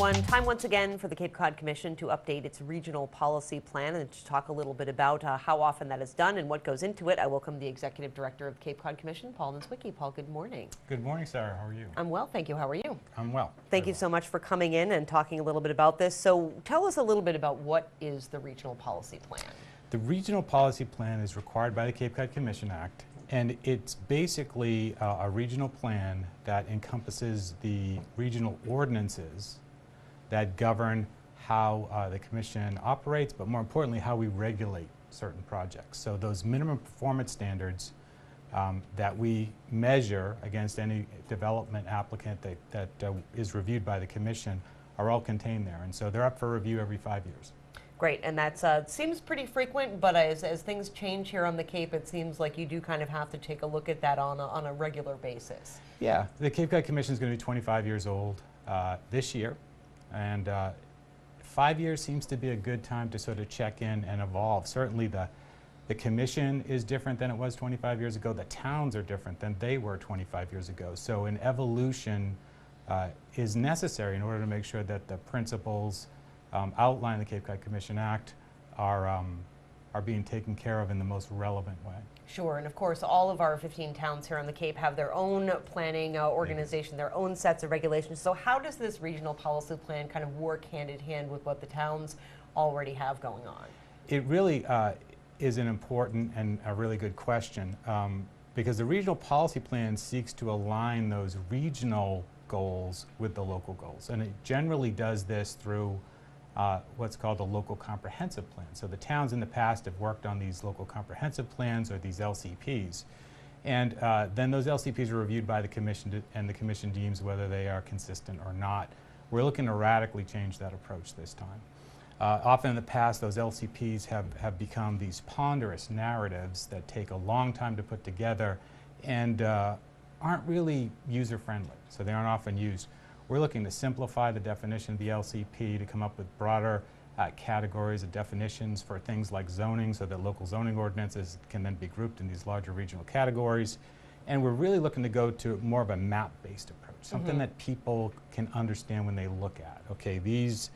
everyone. Time once again for the Cape Cod Commission to update its regional policy plan and to talk a little bit about how often that is done and what goes into it. I welcome the Executive Director of the Cape Cod Commission, Paul Niedzwiecki. Paul, good morning. Good morning, Sarah. How are you? I'm well, thank you. How are you? I'm well. Thank you so much for coming in and talking a little bit about this. So tell us a little bit about what is the regional policy plan. The regional policy plan is required by the Cape Cod Commission Act, and it's basically a regional plan that encompasses the regional ordinances that govern how the Commission operates, but more importantly, how we regulate certain projects. So those minimum performance standards that we measure against any development applicant that is reviewed by the Commission are all contained there. And so they're up for review every 5 years. Great, and that seems pretty frequent, but as things change here on the Cape, it seems like you do kind of have to take a look at that on a regular basis. Yeah, the Cape Cod Commission is going to be 25 years old this year, and 5 years seems to be a good time to sort of check in and evolve. Certainly the Commission is different than it was 25 years ago. The towns are different than they were 25 years ago. So an evolution is necessary in order to make sure that the principles outlined in the Cape Cod Commission Act are being taken care of in the most relevant way. Sure, and of course all of our 15 towns here on the Cape have their own planning organization, their own sets of regulations. So how does this regional policy plan kind of work hand in hand with what the towns already have going on? It really is an important and a really good question because the regional policy plan seeks to align those regional goals with the local goals, and it generally does this through what's called a local comprehensive plan. So the towns in the past have worked on these local comprehensive plans or these LCPs. And then those LCPs are reviewed by the Commission and the Commission deems whether they are consistent or not. We're looking to radically change that approach this time. Often in the past, those LCPs have become these ponderous narratives that take a long time to put together and aren't really user-friendly, so they aren't often used. We're looking to simplify the definition of the LCP to come up with broader categories of definitions for things like zoning so that local zoning ordinances can then be grouped in these larger regional categories. And we're really looking to go to more of a map-based approach, something that people can understand when they look at. Okay, these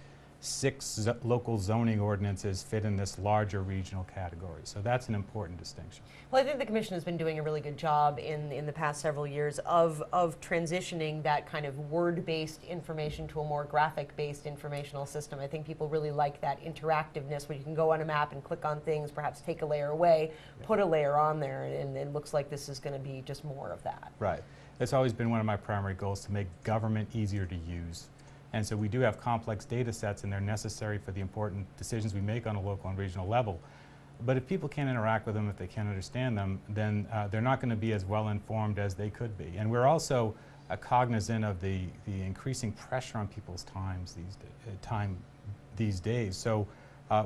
6 local zoning ordinances fit in this larger regional category. So that's an important distinction. Well, I think the Commission has been doing a really good job in the past several years of transitioning that kind of word-based information to a more graphic-based informational system. I think people really like that interactiveness where you can go on a map and click on things, perhaps take a layer away, put a layer on there, and it looks like this is going to be just more of that. Right. That's always been one of my primary goals, to make government easier to use. And so we do have complex data sets, and they're necessary for the important decisions we make on a local and regional level. But if people can't interact with them, if they can't understand them, then they're not going to be as well informed as they could be. And we're also cognizant of the increasing pressure on people's time these days. So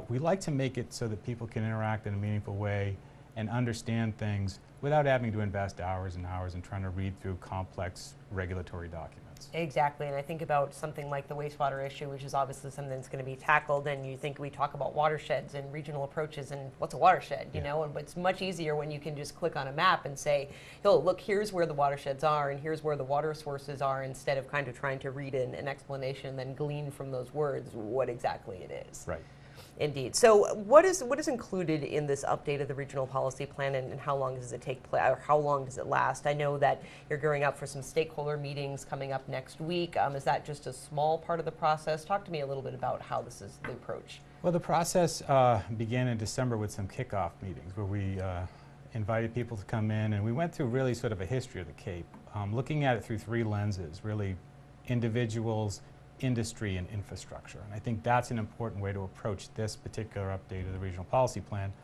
we like to make it so that people can interact in a meaningful way and understand things without having to invest hours and hours in trying to read through complex regulatory documents. Exactly, and I think about something like the wastewater issue, which is obviously something that's going to be tackled, and you think we talk about watersheds and regional approaches and what's a watershed, you know, and it's much easier when you can just click on a map and say, oh, look, here's where the watersheds are and here's where the water sources are, instead of kind of trying to read an explanation and then glean from those words what exactly it is. Right. Indeed. So what is included in this update of the regional policy plan, and how long does it take place, or how long does it last? I know that you're gearing up for some stakeholder meetings coming up next week. Is that just a small part of the process? Talk to me a little bit about how this is the approach. Well, the process began in December with some kickoff meetings where we invited people to come in, and we went through really sort of a history of the Cape, looking at it through 3 lenses, really: individuals, industry, and infrastructure. And I think that's an important way to approach this particular update of the regional policy plan.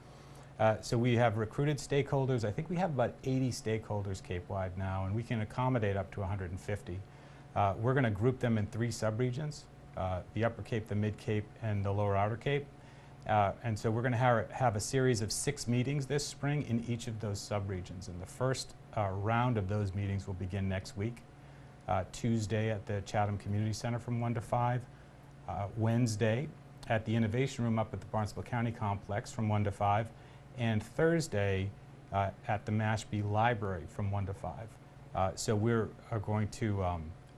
So we have recruited stakeholders. I think we have about 80 stakeholders Cape-wide now, and we can accommodate up to 150. We're going to group them in 3 subregions, the Upper Cape, the Mid Cape, and the Lower Outer Cape. And so we're going to have a series of 6 meetings this spring in each of those subregions. And the first round of those meetings will begin next week. Tuesday at the Chatham Community Center from 1 to 5, Wednesday at the Innovation Room up at the Barnstable County Complex from 1 to 5, and Thursday at the Mashpee Library from 1 to 5. So we're going to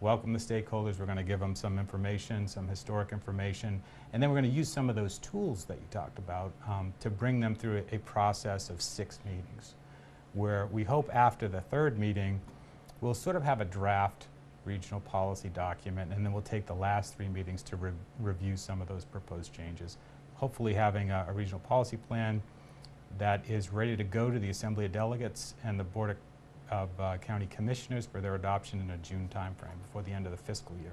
welcome the stakeholders, we're going to give them some information, some historic information, and then we're going to use some of those tools that you talked about to bring them through a process of 6 meetings, where we hope after the 3rd meeting, we'll sort of have a draft regional policy document, and then we'll take the last 3 meetings to review some of those proposed changes. Hopefully having a regional policy plan that is ready to go to the Assembly of Delegates and the Board of County Commissioners for their adoption in a June timeframe before the end of the fiscal year.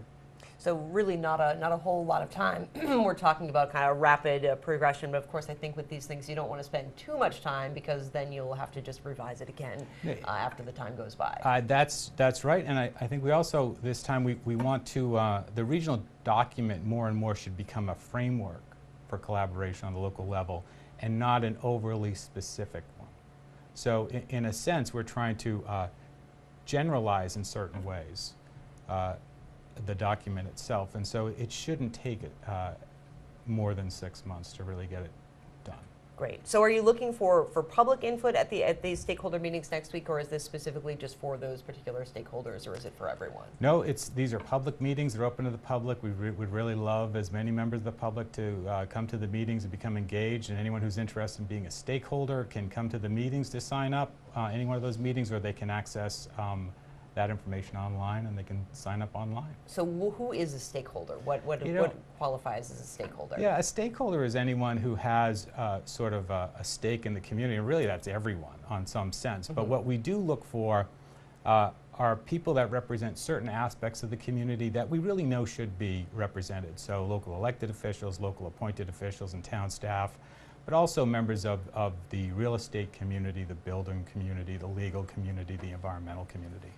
So really not a whole lot of time. We're talking about kind of rapid progression, but of course I think with these things you don't want to spend too much time, because then you'll have to just revise it again after the time goes by. That's right, and I think we also, this time we want to, the regional document more and more should become a framework for collaboration on the local level and not an overly specific one. So in a sense, we're trying to generalize in certain ways the document itself, and so it shouldn't take more than 6 months to really get it done. Great. So are you looking for public input at these stakeholder meetings next week, or is this specifically just for those particular stakeholders, or is it for everyone? No, these are public meetings. They're open to the public. We would really love as many members of the public to come to the meetings and become engaged, and anyone who's interested in being a stakeholder can come to the meetings to sign up, any one of those meetings, or they can access that information online, and they can sign up online. So who is a stakeholder? What qualifies as a stakeholder? Yeah, a stakeholder is anyone who has sort of a stake in the community, and really that's everyone on some sense. But what we do look for are people that represent certain aspects of the community that we really know should be represented. So local elected officials, local appointed officials, and town staff, but also members of the real estate community, the building community, the legal community, the environmental community.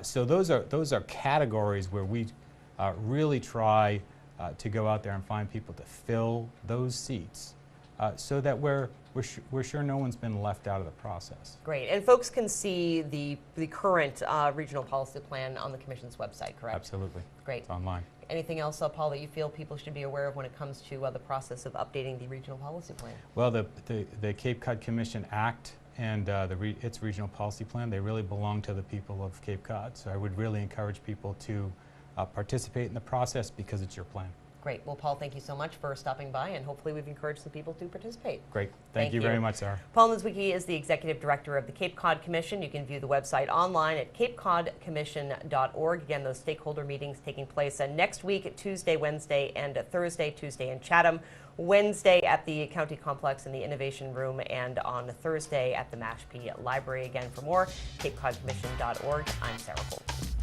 So those are categories where we really try to go out there and find people to fill those seats, so that we're sure no one's been left out of the process. Great, and folks can see the current regional policy plan on the Commission's website, correct? Absolutely. Great. It's online. Anything else, Paul, that you feel people should be aware of when it comes to the process of updating the regional policy plan? Well, the Cape Cod Commission Act and its regional policy plan, they really belong to the people of Cape Cod. So I would really encourage people to participate in the process, because it's your plan. Great. Well, Paul, thank you so much for stopping by, and hopefully we've encouraged some people to participate. Great. Thank you very much, Sarah. Paul Niedzwiecki is the Executive Director of the Cape Cod Commission. You can view the website online at capecodcommission.org. Again, those stakeholder meetings taking place next week, Tuesday, Wednesday, and Thursday. Tuesday in Chatham, Wednesday at the County Complex in the Innovation Room, and on Thursday at the Mashpee Library. Again, for more, capecodcommission.org. I'm Sarah Colvin.